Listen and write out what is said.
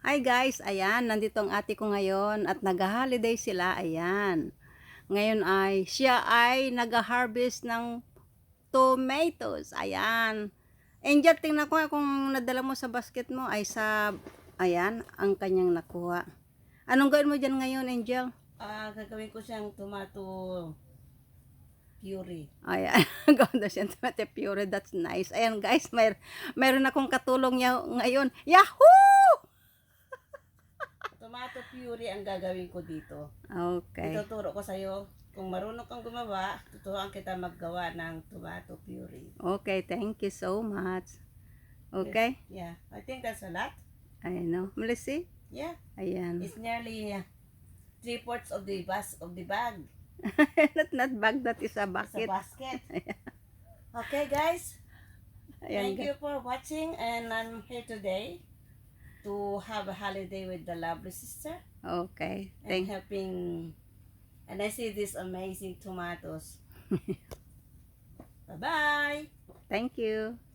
Hi guys, ayan, nandito ang ate ko ngayon at nag-holiday sila, ayan. Ngayon ay, siya ay nag-harvest ng tomatoes, ayan. Angel, tingnan ko nga kung nadala mo sa basket mo ay ayan, ang kanyang nakuha. Anong gawin mo dyan ngayon, Angel? Gagawin ko siyang tomato puree. Ayan, gawin daw siyang tomato puree, that's nice. Ayan guys, mayroon akong katulong niya ngayon. Yahoo! Tomato puree ang gagawin ko dito. Okay. Ituturo ko sa'yo. Kung marunong kang gumawa, tuturuan kita maggawa ng tomato puree. Okay, thank you so much. Okay? Yeah, I think that's a lot. I know. Melissa? Yeah, Ayan. it's nearly 3/4 of the bag. not bag, that is a It's a bucket. basket. Okay, guys. Ayan, Thank you for watching, and I'm here today to have a holiday with the lovely sister Okay. and helping. And I see these amazing tomatoes. Bye-bye. Thank you.